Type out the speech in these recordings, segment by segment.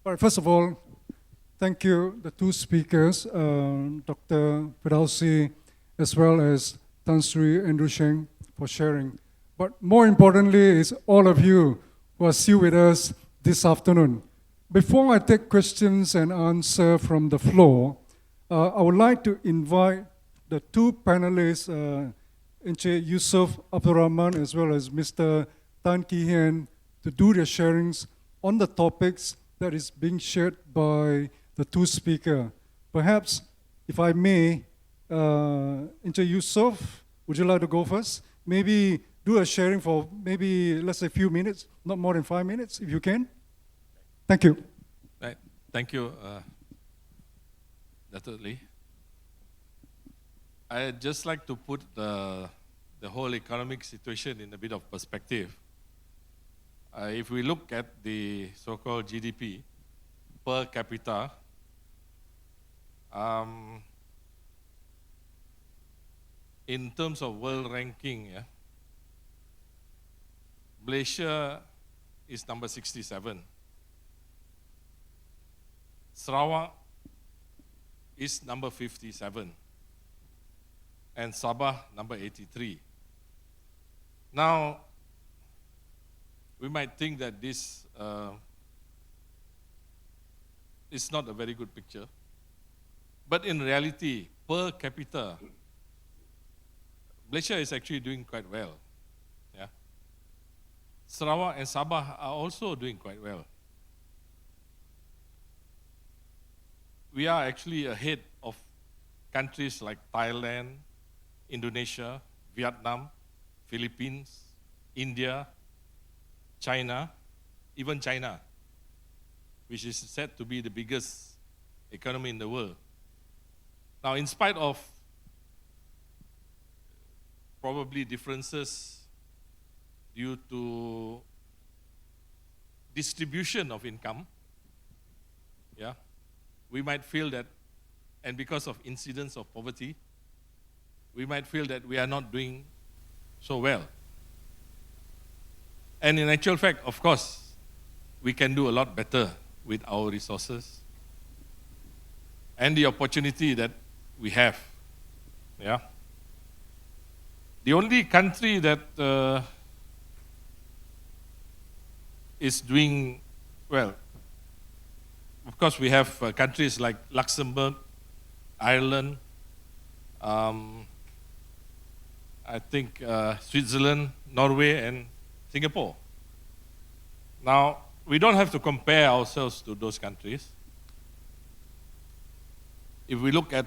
But first of all, thank you, the two speakers, Dr. Firdausi, as well as Tan Sri Andrew Sheng, for sharing. But more importantly is all of you who are still with us this afternoon. Before I take questions and answer from the floor, I would like to invite the two panelists, Encik Yusof Abdul Rahman as well as Mr. Tan Kee Hian, to do their sharings on the topics that is being shared by the two speakers. Perhaps, if I may, Encik Yusof, would you like to go first? Maybe do a sharing for maybe, let's say, a few minutes, not more than 5 minutes, if you can. Thank you. Right. Thank you, Datuk Lee. I'd just like to put the whole economic situation in a bit of perspective. If we look at the so-called GDP per capita, in terms of world ranking, Malaysia is number 67. Sarawak is number 57. And Sabah, number 83. Now, we might think that this is not a very good picture. But in reality, per capita, Malaysia is actually doing quite well. Yeah. Sarawak and Sabah are also doing quite well. We are actually ahead of countries like Thailand, Indonesia, Vietnam, Philippines, India, China, even China, which is said to be the biggest economy in the world. Now, in spite of probably differences due to distribution of income, we might feel that, and because of incidence of poverty, we might feel that we are not doing so well. And in actual fact, of course, we can do a lot better with our resources and the opportunity that we have. Yeah. The only country that is doing well, of course, we have countries like Luxembourg, Ireland, I think Switzerland, Norway, and Singapore. Now, we don't have to compare ourselves to those countries. If we look at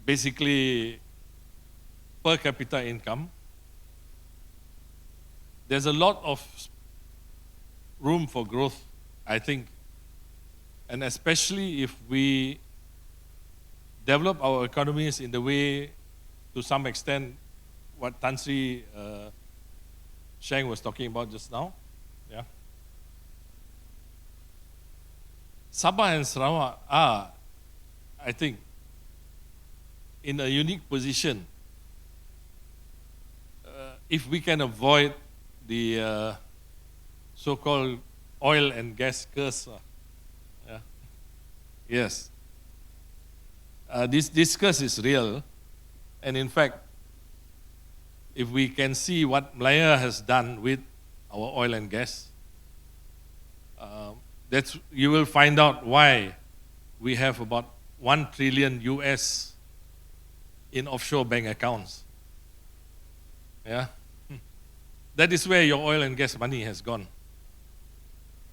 basically per capita income, there's a lot of room for growth, I think, and especially if we develop our economies in the way, to some extent, what Tan Sri Sheng was talking about just now. Yeah. Sabah and Sarawak are, I think, in a unique position if we can avoid the so-called oil and gas curse. Yes. This curse is real, and in fact, if we can see what Malaya has done with our oil and gas, you will find out why we have about $1 trillion US in offshore bank accounts. Yeah, that is where your oil and gas money has gone,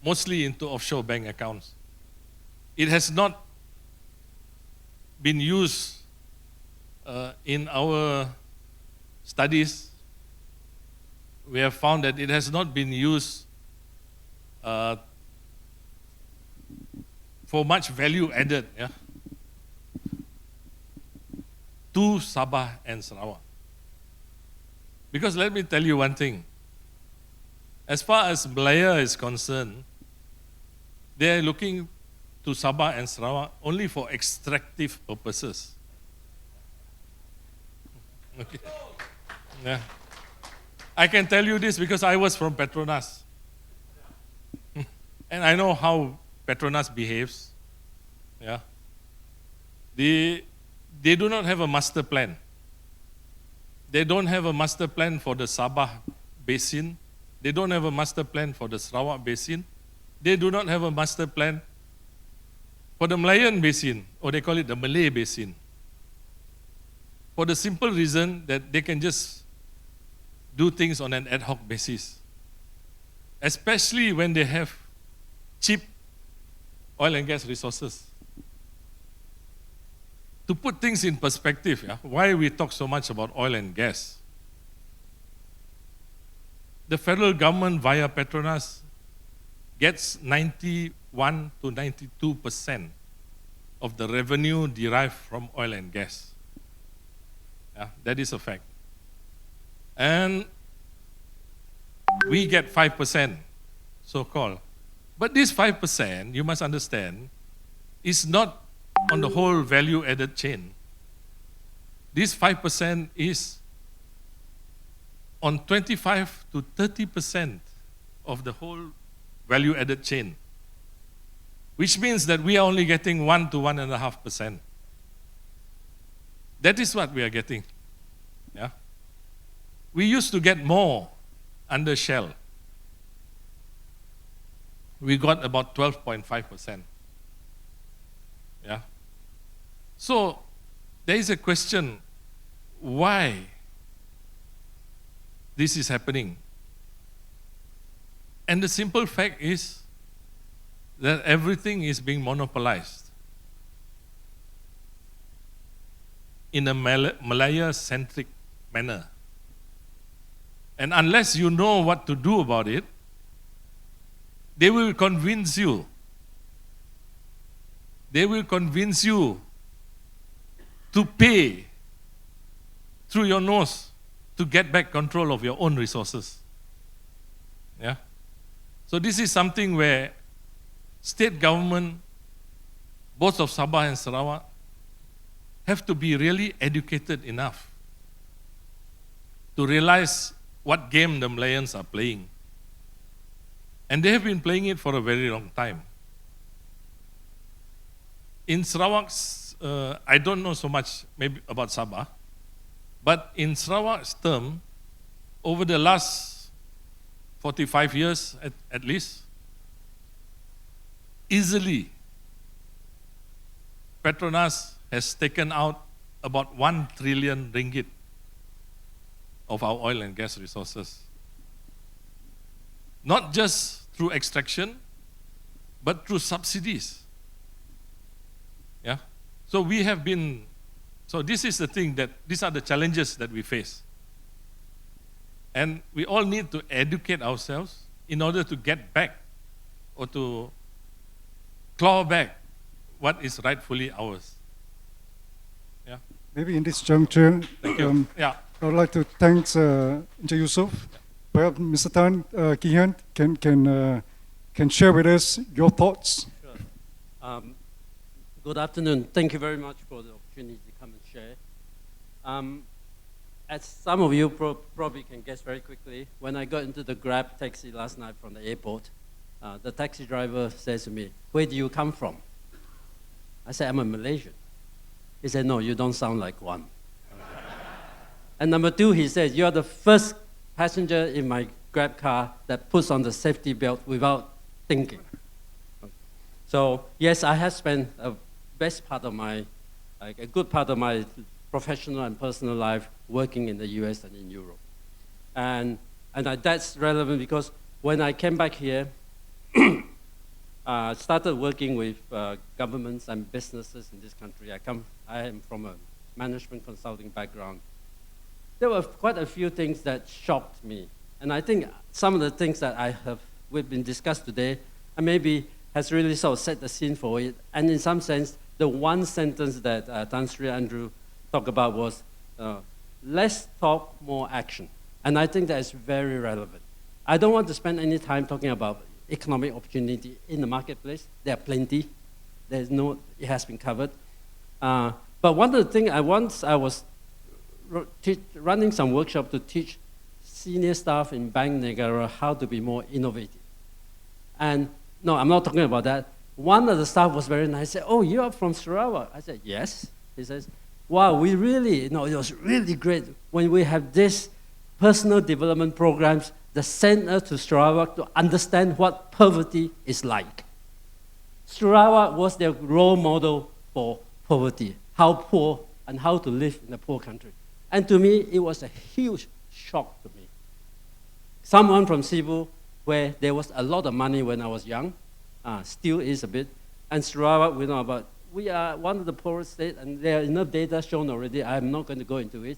mostly into offshore bank accounts. It has not been used in our studies. We have found that it has not been used for much value added to Sabah and Sarawak. Because let me tell you one thing. As far as Malaya is concerned, they are looking to Sabah and Sarawak only for extractive purposes. Okay. Yeah. I can tell you this because I was from Petronas. And I know how Petronas behaves. Yeah. They do not have a master plan. They don't have a master plan for the Sabah basin. They don't have a master plan for the Sarawak basin. They do not have a master plan for the Malayan basin, or they call it the Malay basin. For the simple reason that they can just do things on an ad hoc basis. Especially when they have cheap oil and gas resources. To put things in perspective, yeah, why we talk so much about oil and gas. The federal government via Petronas gets 91 to 92% of the revenue derived from oil and gas. Yeah, that is a fact. And we get 5%, so-called. But this 5%, you must understand, is not on the whole value-added chain. This 5% is on 25 to 30% of the whole value-added chain, which means that we are only getting 1 to 1.5%. That is what we are getting. Yeah? We used to get more under Shell. We got about 12.5%. Yeah? So, there is a question, why this is happening? And the simple fact is that everything is being monopolized in a Malaya-centric manner. And unless you know what to do about it, they will convince you. They will convince you to pay through your nose to get back control of your own resources. Yeah? So this is something where state government, both of Sabah and Sarawak, have to be really educated enough to realize what game the Malayans are playing. And they have been playing it for a very long time. In Sarawak's, I don't know so much maybe about Sabah, but in Sarawak's term, over the last 45 years at least, easily, Petronas has taken out about 1 trillion ringgit of our oil and gas resources. Not just through extraction, but through subsidies. Yeah? So we have been, so this is the thing that, these are the challenges that we face. And we all need to educate ourselves in order to get back or to claw back what is rightfully ours. Yeah. Maybe in this juncture, Thank you. Yeah. I would like to thank Yusof. Perhaps Mr. Tan Kee Hian can share with us your thoughts. Sure. Good afternoon. Thank you very much for the opportunity to come and share. As some of you probably can guess very quickly, when I got into the Grab taxi last night from the airport, the taxi driver says to me, "Where do you come from?" I said, "I'm a Malaysian." He said, "No, you don't sound like one." And number two, he said, "You are the first passenger in my Grab car that puts on the safety belt without thinking." So yes, I have spent a good part of my professional and personal life working in the US and in Europe. And that's relevant because when I came back here, I started working with governments and businesses in this country. I am from a management consulting background. There were quite a few things that shocked me. And I think some of the things that we've been discussed today, and maybe has really sort of set the scene for it. And in some sense, the one sentence that Tan Sri Andrew talked about was, less talk, more action. And I think that is very relevant. I don't want to spend any time talking about economic opportunity in the marketplace. There are plenty. It has been covered. But one of the things I was running some workshop to teach senior staff in Bank Negara how to be more innovative. And no, I'm not talking about that. One of the staff was very nice. He said, oh, you are from Sarawak? I said, yes. He says, wow, we really, it was really great when we have this personal development programs that send us to Sarawak to understand what poverty is like. Sarawak was their role model for poverty, how poor and how to live in a poor country. And to me, it was a huge shock to me. Someone from Cebu, where there was a lot of money when I was young, still is a bit, and Sarawak, we know about, we are one of the poorest states, and there are enough data shown already. I'm not going to go into it.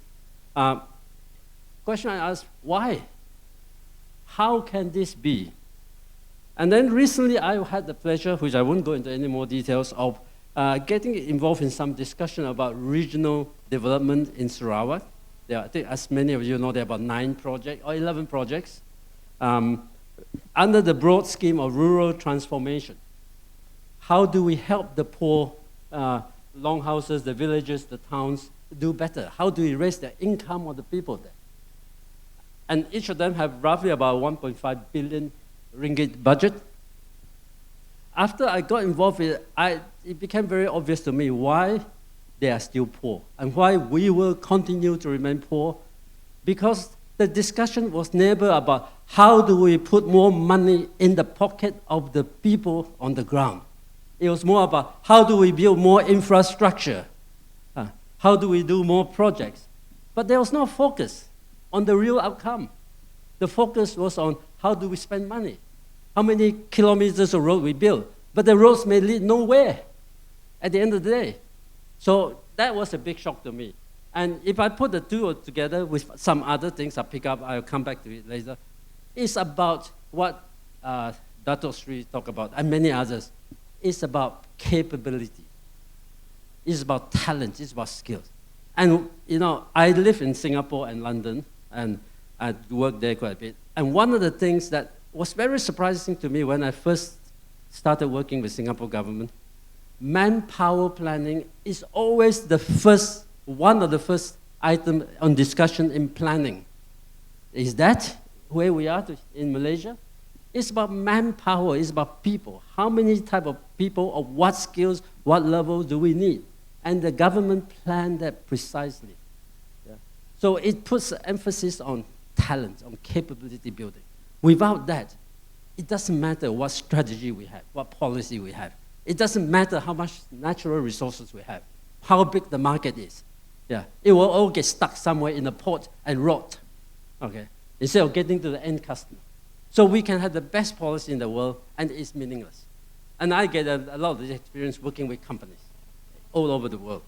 Question I asked, why? How can this be? And then recently I had the pleasure, which I won't go into any more details, of getting involved in some discussion about regional development in Sarawak. There are, I think, as many of you know, there are about 9 projects or 11 projects under the broad scheme of rural transformation. How do we help the poor longhouses, the villages, the towns do better? How do we raise the income of the people there? And each of them have roughly about 1.5 billion ringgit budget. After I got involved with it, it became very obvious to me why they are still poor and why we will continue to remain poor, because the discussion was never about how do we put more money in the pocket of the people on the ground. It was more about how do we build more infrastructure, how do we do more projects. But there was no focus on the real outcome. The focus was on how do we spend money, how many kilometers of road we build. But the roads may lead nowhere at the end of the day. So that was a big shock to me. And if I put the two together with some other things I pick up, I'll come back to it later, it's about what Datuk Lee talked about, and many others. It's about capability. It's about talent. It's about skills. And, I live in Singapore and London, and I worked there quite a bit. And one of the things that was very surprising to me when I first started working with Singapore government, manpower planning is always one of the first items on discussion in planning. Is that where we are in Malaysia? It's about manpower, it's about people. How many type of people, of what skills, what level do we need? And the government planned that precisely. Yeah. So it puts emphasis on talent, on capability building. Without that, it doesn't matter what strategy we have, what policy we have. It doesn't matter how much natural resources we have, how big the market is. Yeah. It will all get stuck somewhere in a port and rot, okay, instead of getting to the end customer. So we can have the best policy in the world, and it's meaningless. And I get a lot of this experience working with companies all over the world.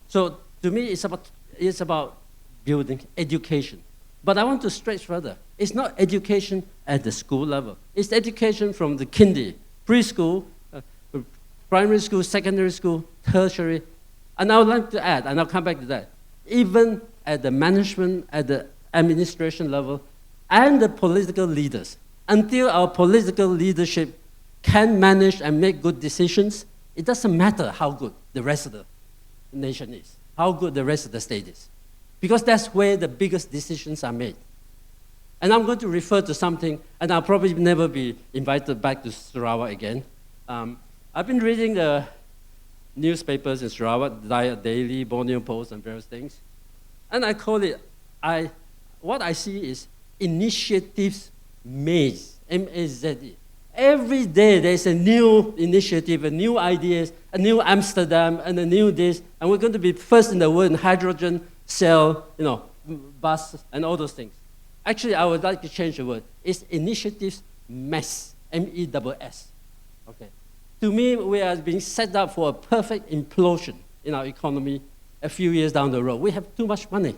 So to me, it's about building education. But I want to stretch further. It's not education at the school level. It's education from the kindy, preschool, primary school, secondary school, tertiary. And I would like to add, and I'll come back to that, even at the management, at the administration level, and the political leaders. Until our political leadership can manage and make good decisions, it doesn't matter how good the rest of the nation is, how good the rest of the state is. Because that's where the biggest decisions are made. And I'm going to refer to something, and I'll probably never be invited back to Sarawak again. I've been reading the newspapers in Sarawak, the Daily, Borneo Post, and various things. And I call it, what I see is initiatives maze, M-A-Z-E. Every day there's a new initiative, a new ideas, a new Amsterdam, and a new this, and we're going to be first in the world in hydrogen cell, bus, and all those things. Actually, I would like to change the word. It's initiatives mess, M-E-S-S. Okay. To me, we are being set up for a perfect implosion in our economy a few years down the road. We have too much money.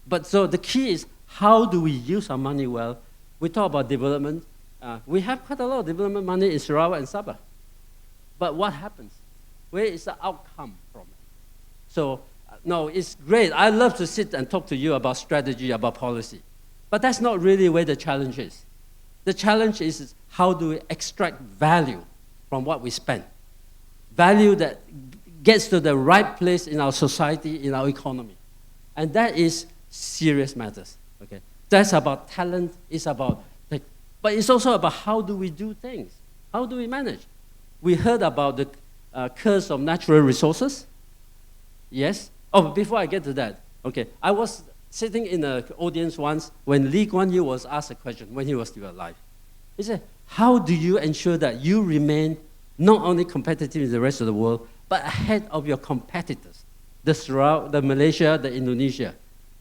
But so the key is, how do we use our money well? We talk about development. We have quite a lot of development money in Sarawak and Sabah. But what happens? Where is the outcome from it? So, no, it's great. I love to sit and talk to you about strategy, about policy. But that's not really where the challenge is. The challenge is how do we extract value from what we spend? Value that gets to the right place in our society, in our economy. And that is serious matters. Okay? That's about talent. It's about But it's also about how do we do things? How do we manage? We heard about the curse of natural resources. Yes? Oh, before I get to that, okay, I was sitting in an audience once when Lee Kuan Yew was asked a question when he was still alive. He said, how do you ensure that you remain not only competitive in the rest of the world, but ahead of your competitors, the Malaysia, the Indonesia?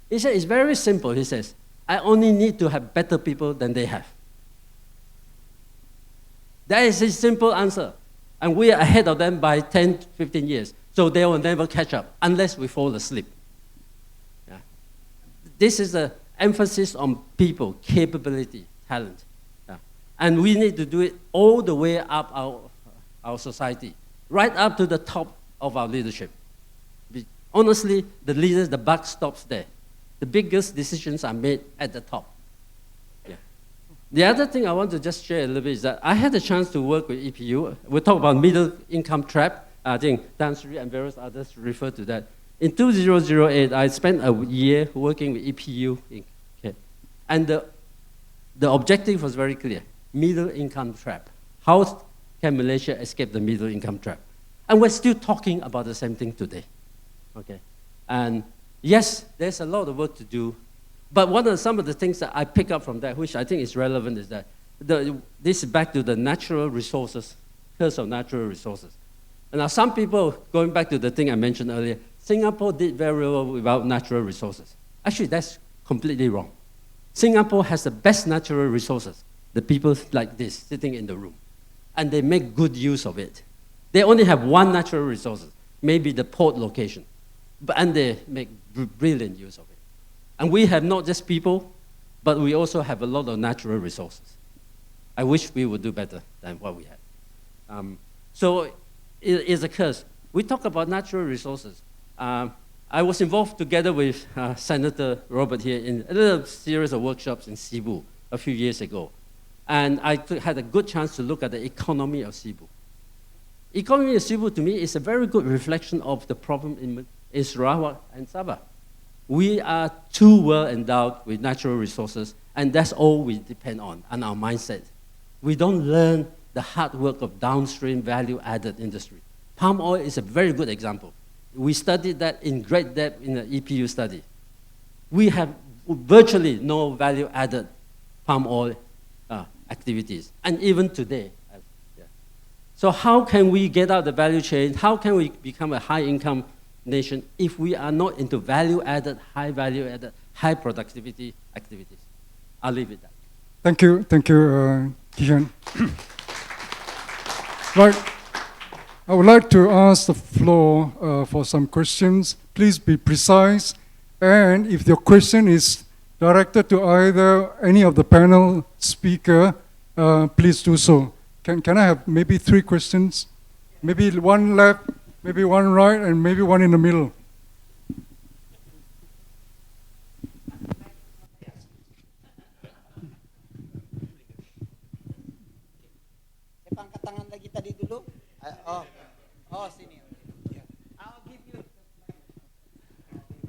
He said, it's very simple. He says, I only need to have better people than they have. That is his simple answer. And we are ahead of them by 10, 15 years. So they will never catch up unless we fall asleep. Yeah. This is the emphasis on people, capability, talent. Yeah. And we need to do it all the way up our society, right up to the top of our leadership. Honestly, the leaders, the buck stops there. The biggest decisions are made at the top. Yeah. The other thing I want to just share a little bit is that I had a chance to work with EPU. We talk about middle income trap. I think Tan Sri and various others refer to that. In 2008, I spent a year working with EPU. Okay. And the objective was very clear, middle income trap. How can Malaysia escape the middle income trap? And we're still talking about the same thing today. Okay. And yes, there's a lot of work to do. But some of the things that I pick up from that, which I think is relevant, is that this is back to the natural resources, curse of natural resources. And now some people, going back to the thing I mentioned earlier, Singapore did very well without natural resources. Actually, that's completely wrong. Singapore has the best natural resources, the people like this sitting in the room. And they make good use of it. They only have one natural resource, maybe the port location. And they make brilliant use of it. And we have not just people, but we also have a lot of natural resources. I wish we would do better than what we have. So it is a curse. We talk about natural resources. I was involved together with Senator Robert here in a little series of workshops in Cebu a few years ago. And I had a good chance to look at the economy of Cebu. Economy of Cebu, to me, is a very good reflection of the problem in Sarawak and Sabah. We are too well endowed with natural resources, and that's all we depend on our mindset. We don't learn the hard work of downstream value-added industry. Palm oil is a very good example. We studied that in great depth in the EPU study. We have virtually no value-added palm oil activities, and even today. So how can we get out the value chain? How can we become a high-income nation if we are not into value-added, high-value-added, high-productivity activities? I'll leave it at that. Thank you, Kee Hian. Right, I would like to ask the floor for some questions. Please be precise, and if your question is directed to either any of the panel speaker, please do so. Can I have maybe 3 questions? Maybe one left, maybe one right, and maybe one in the middle.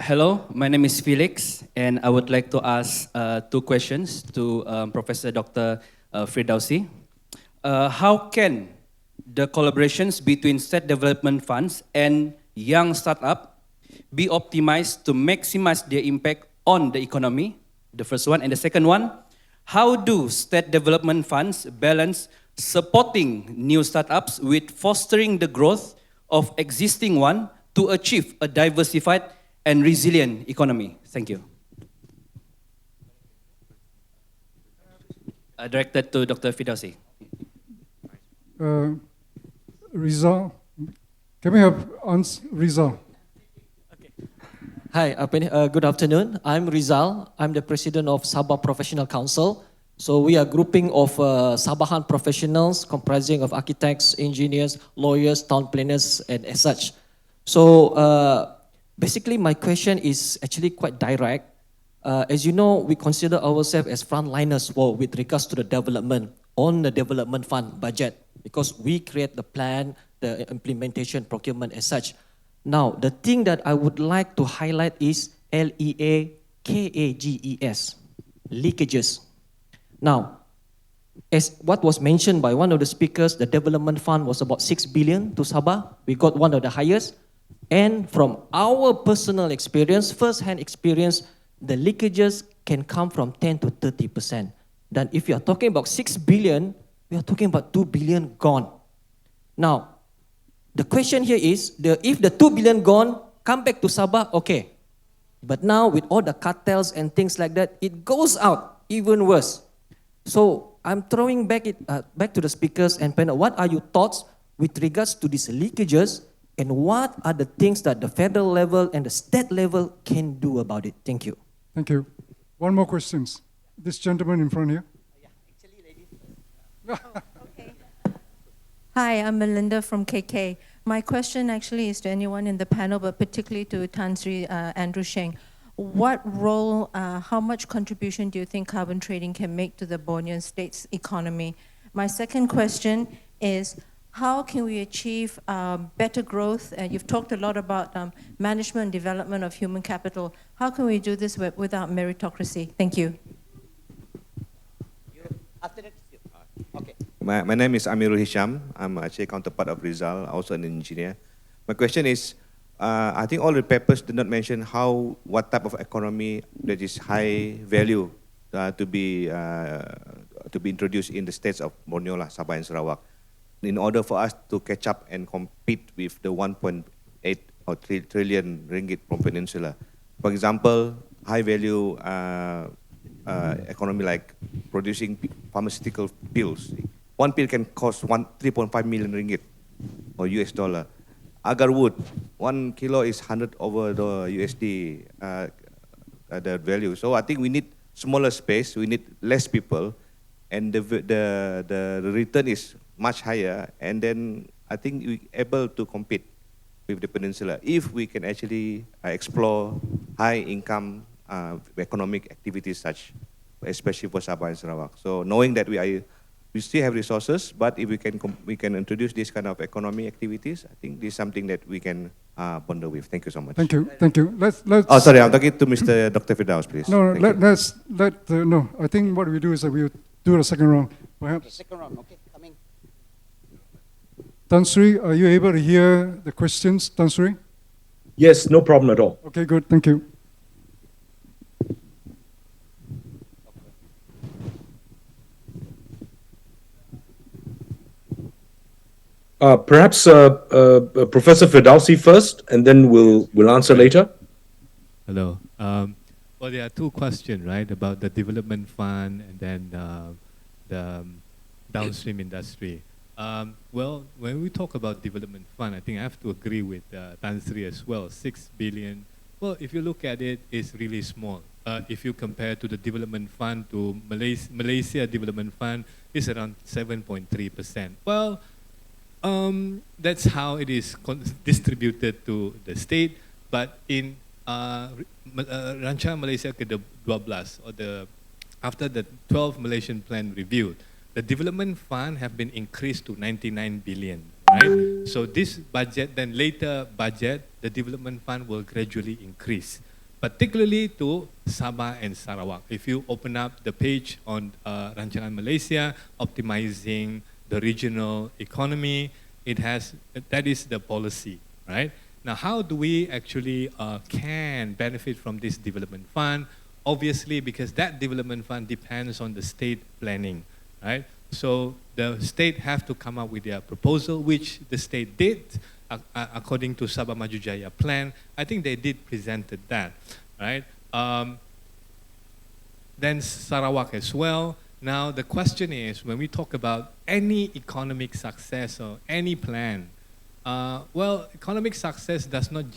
Hello, my name is Felix, and I would like to ask 2 questions to Professor Dr. Firdausi. How can the collaborations between state development funds and young startup be optimized to maximize their impact on the economy? The first one. And the second one, how do state development funds balance supporting new startups with fostering the growth of existing one to achieve a diversified and resilient economy? Thank you. Directed to Dr. Firdausi. Rizal, can we have Rizal? Okay. Hi, good afternoon. I'm Rizal. I'm the president of Sabah Professional Council. So we are a grouping of Sabahan professionals comprising of architects, engineers, lawyers, town planners, and as such. So basically my question is actually quite direct. As you know, we consider ourselves as frontliners with regards to the development on the development fund budget, because we create the plan, the implementation, procurement as such. Now, the thing that I would like to highlight is LEAKAGES, leakages. Now, as what was mentioned by one of the speakers, the development fund was about 6 billion to Sabah. We got one of the highest. And from our personal experience, first-hand experience, the leakages can come from 10 to 30%. Then if you are talking about 6 billion, we are talking about 2 billion gone. Now, the question here is, if the 2 billion gone, come back to Sabah, okay. But now with all the cartels and things like that, it goes out even worse. So I'm throwing back to the speakers and panel. What are your thoughts with regards to these leakages, and what are the things that the federal level and the state level can do about it? Thank you. Thank you. One more questions. This gentleman in front here. Yeah, actually, ladies. Okay. Hi, I'm Melinda from KK. My question actually is to anyone in the panel, but particularly to Tan Sri Andrew Sheng. What role, how much contribution do you think carbon trading can make to the Borneo state's economy? My second question is, how can we achieve better growth? You've talked a lot about management and development of human capital. How can we do this without meritocracy? Thank you. After that, okay. My name is Amirul Hisham. I'm actually counterpart of Rizal, also an engineer. My question is, I think all the papers did not mention what type of economy that is high value to be introduced in the states of Borneo, Sabah and Sarawak, in order for us to catch up and compete with the 1.8 or 3 trillion ringgit from Peninsula. For example, high value economy like producing pharmaceutical pills. One pill can cost 3.5 million ringgit or US dollar. Agar wood, 1 kilo is 100 over the USD the value. So I think we need smaller space, we need less people, and the return is much higher, and then I think we're able to compete with the Peninsula if we can actually explore high income economic activities such, especially for Sabah and Sarawak. So knowing that we still have resources, but if we can introduce this kind of economic activities, I think this is something that we can bundle with. Thank you so much. Thank you. Thank you. Let's. Oh, sorry, I'm talking to Mr. Dr. Firdaus, please. No, Thank you. no. I think what we do is that we do the second round, perhaps. The second round, okay, coming. Tan Sri, are you able to hear the questions, Tan Sri? Yes, no problem at all. Okay, good. Thank you. Perhaps Professor Firdausi first, and then we'll answer later. Hello. Well, there are two questions, right, about the development fund and then the downstream industry. Well, when we talk about development fund, I think I have to agree with Tan Sri as well. 6 billion. Well, if you look at it, it's really small. If you compare to the development fund to Malaysia development fund, it's around 7.3%. Well, that's how it is distributed to the state. But in Rancangan Malaysia ke-12 or after the 12 Malaysian plan reviewed, the development fund have been increased to 99 billion, right? So this budget, then later budget, the development fund will gradually increase, particularly to Sabah and Sarawak. If you open up the page on Rancangan Malaysia, optimizing the regional economy, that is the policy, right? Now, how do we actually can benefit from this development fund? Obviously, because that development fund depends on the state planning, right? So the state have to come up with their proposal, which the state did according to Sabah Maju Jaya plan. I think they did presented that, right? Then Sarawak as well. Now the question is, when we talk about any economic success or any plan, well, economic success does not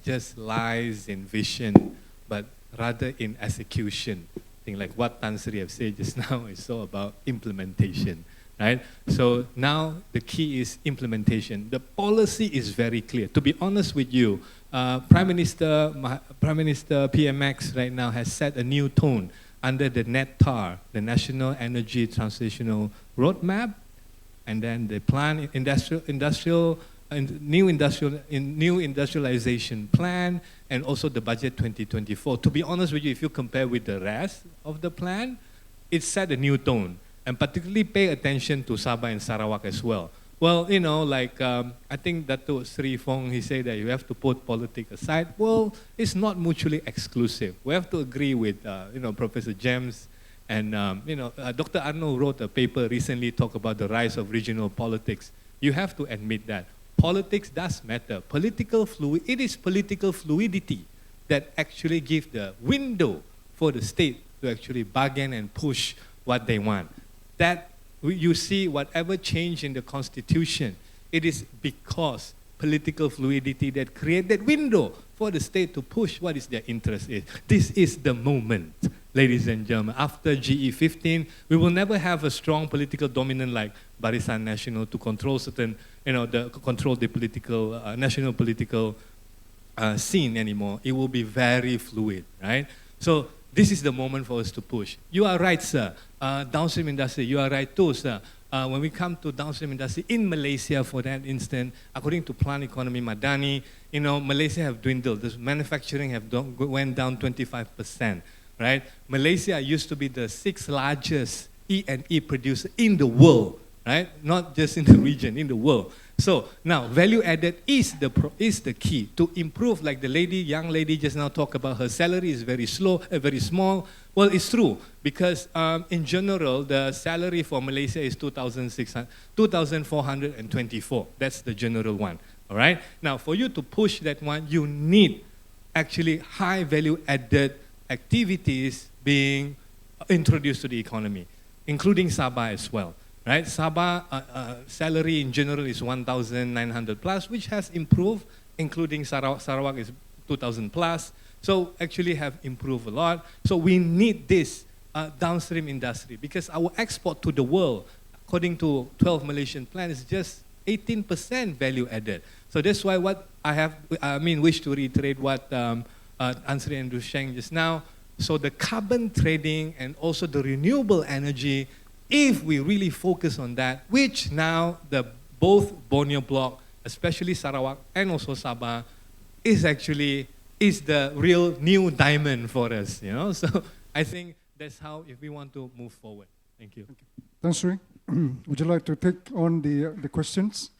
just lies in vision, but rather in execution. I think like what Tan Sri have said just now is all about implementation, right? So now the key is implementation. The policy is very clear. To be honest with you, Prime Minister PMX right now has set a new tone under the NETTAR, the National Energy Transitional Roadmap, and then the plan new industrialization plan, and also the budget 2024. To be honest with you, if you compare with the rest of the plan, it set a new tone. and particularly pay attention to Sabah and Sarawak as well. Well, you know, like I think Datuk Sri Fong, he said that you have to put politics aside. Well, it's not mutually exclusive. We have to agree with, you know, Professor James and, you know, Dr. Arnold wrote a paper recently talk about the rise of regional politics. You have to admit that politics does matter. It is political fluidity that actually gives the window for the state to actually bargain and push what they want. That you see whatever change in the constitution, it is because political fluidity that create that window for the state to push what is their interest is. This is the moment, ladies and gentlemen. After GE15, we will never have a strong political dominant like Barisan Nasional to control certain, you know, control the political, national political scene anymore. It will be very fluid, right? So this is the moment for us to push. You are right, sir. Downstream industry, you are right too, sir. When we come to downstream industry in Malaysia, for that instance, according to Plan Economy Madani, you know, Malaysia have dwindled. The manufacturing have went down 25%, right? Malaysia used to be the 6th largest E&E producer in the world, right? Not just in the region, in the world. So now, value added is the key to improve. Like the young lady just now talked about, her salary is very small. Well, it's true because in general, the salary for Malaysia is 2,424. That's the general one. All right. Now, for you to push that one, you need actually high value added activities being introduced to the economy, including Sabah as well. Right, Sabah salary in general is 1,900 plus, which has improved, including Sarawak is 2,000 plus. So actually have improved a lot. So we need this downstream industry because our export to the world, according to 12 Malaysian plan, is just 18% value added. So that's why what wish to reiterate what Ansri Andrew Sheng just now. So the carbon trading and also the renewable energy, if we really focus on that, which now both Borneo block, especially Sarawak and also Sabah, is the real new diamond for us, you know. So I think that's how, if we want to move forward. Thank you. Tan Sri, would you like to take on the questions?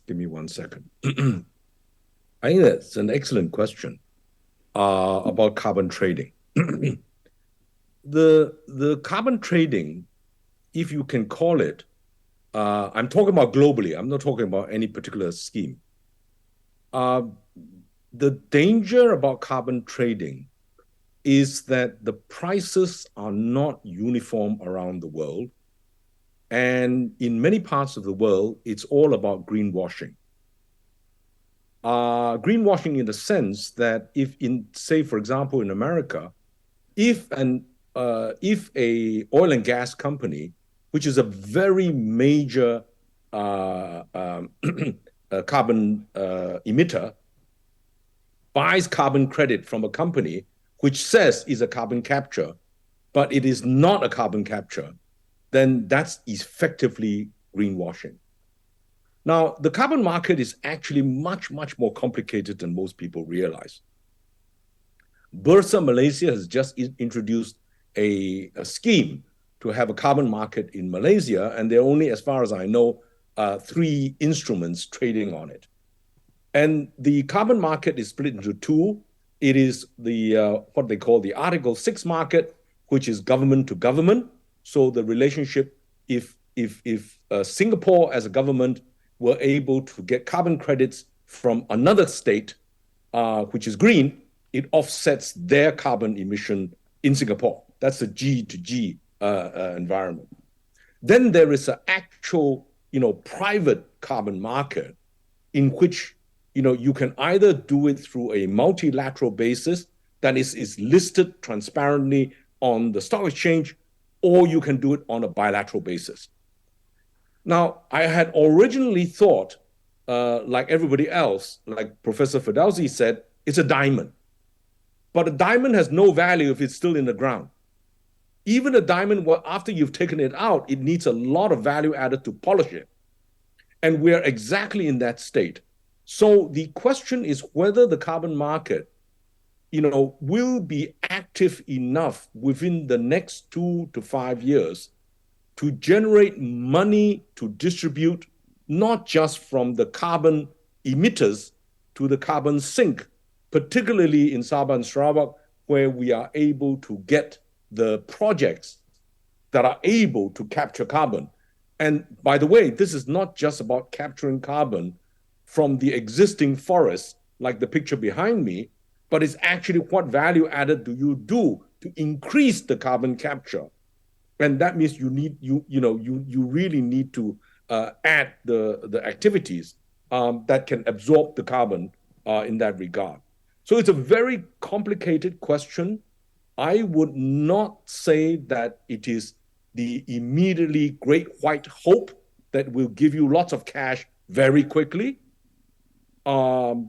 Give me 1 second. I think that's an excellent question about carbon trading. The carbon trading, if you can call it, I'm talking about globally, I'm not talking about any particular scheme. The danger about carbon trading is that the prices are not uniform around the world. And in many parts of the world, it's all about greenwashing. Greenwashing in the sense that say, for example, in America, if a oil and gas company, which is a very major carbon emitter, buys carbon credit from a company which says is a carbon capture, but it is not a carbon capture, then that's effectively greenwashing. Now, the carbon market is actually much, much more complicated than most people realize. Bursa Malaysia has just introduced a scheme to have a carbon market in Malaysia, and there are only, as far as I know, 3 instruments trading on it. And the carbon market is split into 2. It is what they call the Article 6 market, which is government to government. So the relationship, if Singapore as a government were able to get carbon credits from another state, which is green, it offsets their carbon emission in Singapore. That's a G to G environment. Then there is an actual, private carbon market in which, you can either do it through a multilateral basis that is listed transparently on the stock exchange, or you can do it on a bilateral basis. Now, I had originally thought, like everybody else, like Professor Firdausi said, it's a diamond. But a diamond has no value if it's still in the ground. Even a diamond, after you've taken it out, it needs a lot of value added to polish it. And we're exactly in that state. So the question is whether the carbon market will be active enough within the next 2 to 5 years to generate money to distribute, not just from the carbon emitters to the carbon sink, particularly in Sabah and Sarawak, where we are able to get the projects that are able to capture carbon. And by the way, this is not just about capturing carbon from the existing forests, like the picture behind me, but it's actually what value added do you do to increase the carbon capture. And that means you really need to add the activities that can absorb the carbon in that regard. So it's a very complicated question. I would not say that it is the immediately great white hope that will give you lots of cash very quickly. If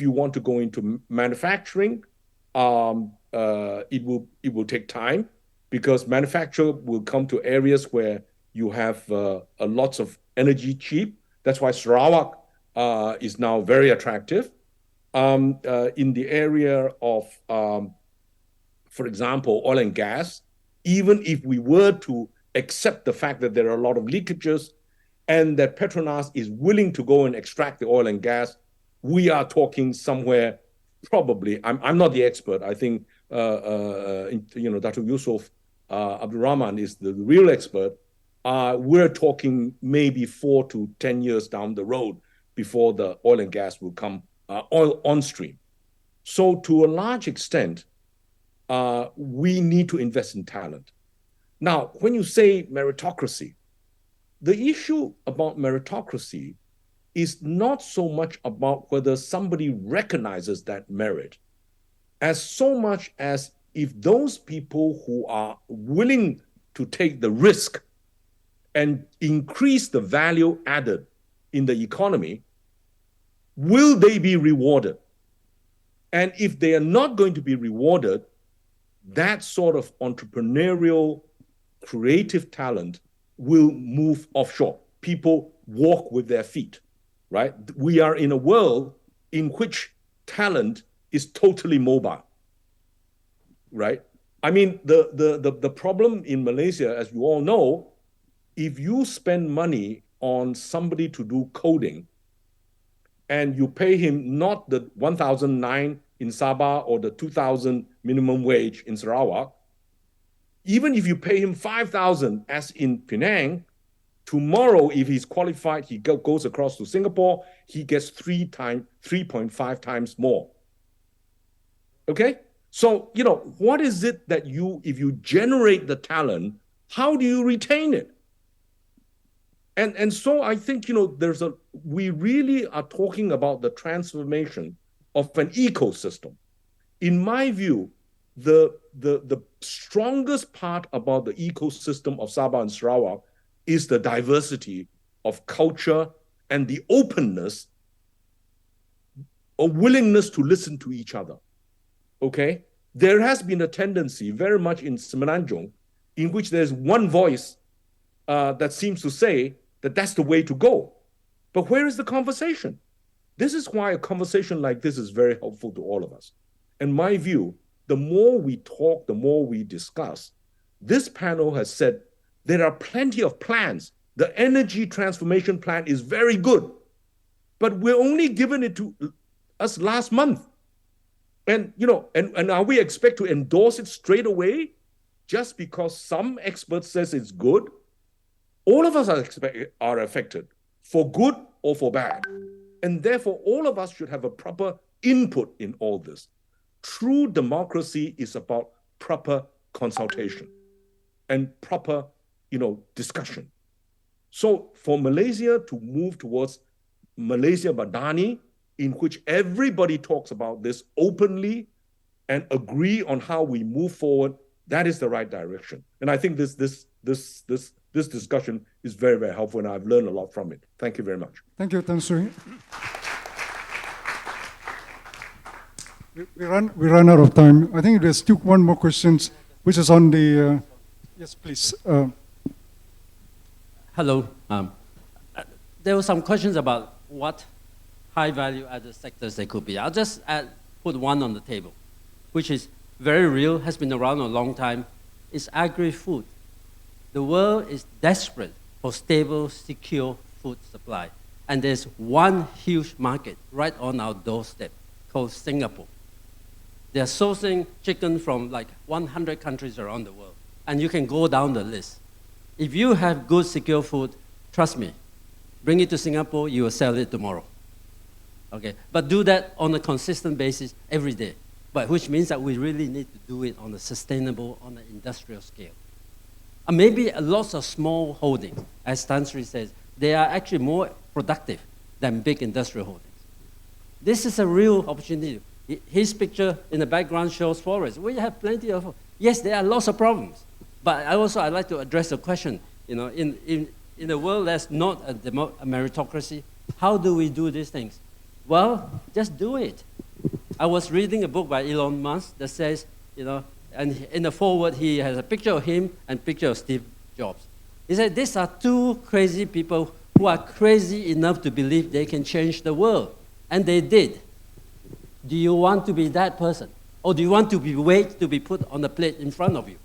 you want to go into manufacturing, it will take time, because manufacture will come to areas where you have lots of energy cheap. That's why Sarawak is now very attractive. In the area of, for example, oil and gas, even if we were to accept the fact that there are a lot of leakages and that Petronas is willing to go and extract the oil and gas, we are talking somewhere probably, I'm not the expert, I think, Datuk Yusof, Abdul Rahman is the real expert. We're talking maybe 4 to 10 years down the road before the oil and gas will come oil on stream. So to a large extent, we need to invest in talent. Now, when you say meritocracy, the issue about meritocracy is not so much about whether somebody recognizes that merit, as so much as if those people who are willing to take the risk and increase the value added in the economy, will they be rewarded? And if they are not going to be rewarded, that sort of entrepreneurial, creative talent will move offshore. People walk with their feet, right? We are in a world in which talent is totally mobile, right? I mean, the problem in Malaysia, as you all know, if you spend money on somebody to do coding and you pay him not the 1,009 in Sabah or the 2,000 minimum wage in Sarawak, even if you pay him 5,000 as in Penang, tomorrow if he's qualified, he goes across to Singapore, he gets 3.5 times more. Okay? So, what is it that if you generate the talent, how do you retain it? And so I think, we really are talking about the transformation of an ecosystem. In my view, the strongest part about the ecosystem of Sabah and Sarawak is the diversity of culture and the openness or willingness to listen to each other. Okay? There has been a tendency very much in Semenanjung in which there's one voice that seems to say that that's the way to go. But where is the conversation? This is why a conversation like this is very helpful to all of us. In my view, the more we talk, the more we discuss. This panel has said there are plenty of plans. The energy transformation plan is very good, but we're only given it to us last month. And, and are we expect to endorse it straight away just because some expert says it's good? All of us are affected, for good or for bad. And therefore, all of us should have a proper input in all this. True democracy is about proper consultation and proper, discussion. So for Malaysia to move towards Malaysia Madani, in which everybody talks about this openly and agree on how we move forward, that is the right direction. And I think this discussion is very, very helpful, and I've learned a lot from it. Thank you very much. Thank you, Tan Sri. We run out of time. I think there's still one more question, which is on the... yes, please. Hello. There were some questions about what high value added sectors they could be. I'll just add put one on the table, which is very real, has been around a long time, is agri-food. The world is desperate for stable, secure food supply. And there's one huge market right on our doorstep called Singapore. They're sourcing chicken from like 100 countries around the world. And you can go down the list. If you have good, secure food, trust me, bring it to Singapore, you will sell it tomorrow. Okay? But do that on a consistent basis every day. But which means that we really need to do it on a sustainable, on an industrial scale. And maybe lots of small holdings, as Tan Sri says, they are actually more productive than big industrial holdings. This is a real opportunity. His picture in the background shows forests. We have plenty of, yes, there are lots of problems. But I'd like to address the question, you know, in a world that's not a meritocracy, how do we do these things? Well, just do it. I was reading a book by Elon Musk that says, you know, and in the foreword, he has a picture of him and a picture of Steve Jobs. He said, these are two crazy people who are crazy enough to believe they can change the world. And they did. Do you want to be that person? Or do you want to wait to be put on the plate in front of you?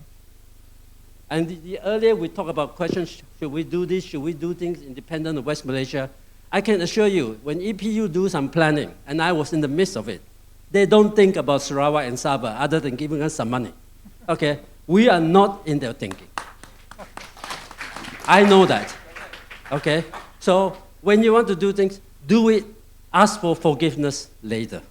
And earlier we talked about questions, should we do this, should we do things independent of West Malaysia? I can assure you, when EPU do some planning, and I was in the midst of it, they don't think about Sarawak and Sabah other than giving us some money. Okay? We are not in their thinking. I know that. Okay? So when you want to do things, do it. Ask for forgiveness later.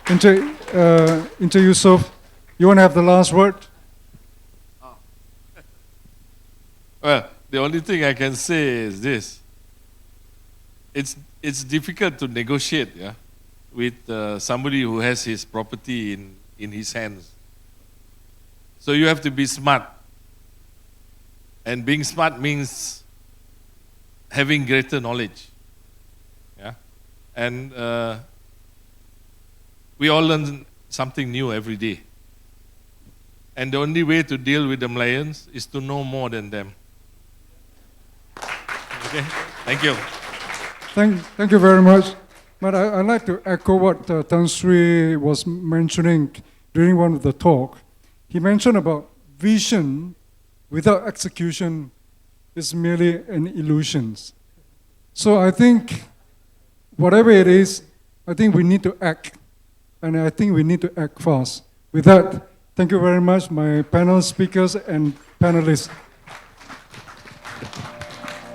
Into Yusof, you want to have the last word? Well, the only thing I can say is this. It's difficult to negotiate, yeah, with somebody who has his property in his hands. So you have to be smart. And being smart means having greater knowledge. Yeah? And we all learn something new every day. And the only way to deal with the Malayans is to know more than them. Okay? Thank you. Thank you very much. But I'd like to echo what Tan Sri was mentioning during one of the talk. He mentioned about vision without execution is merely an illusion. So I think whatever it is, I think we need to act. And I think we need to act fast. With that, thank you very much, my panel speakers and panelists.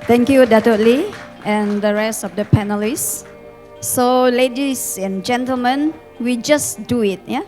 Thank you, Datuk Lee, and the rest of the panelists. So, ladies and gentlemen, we just do it, yeah?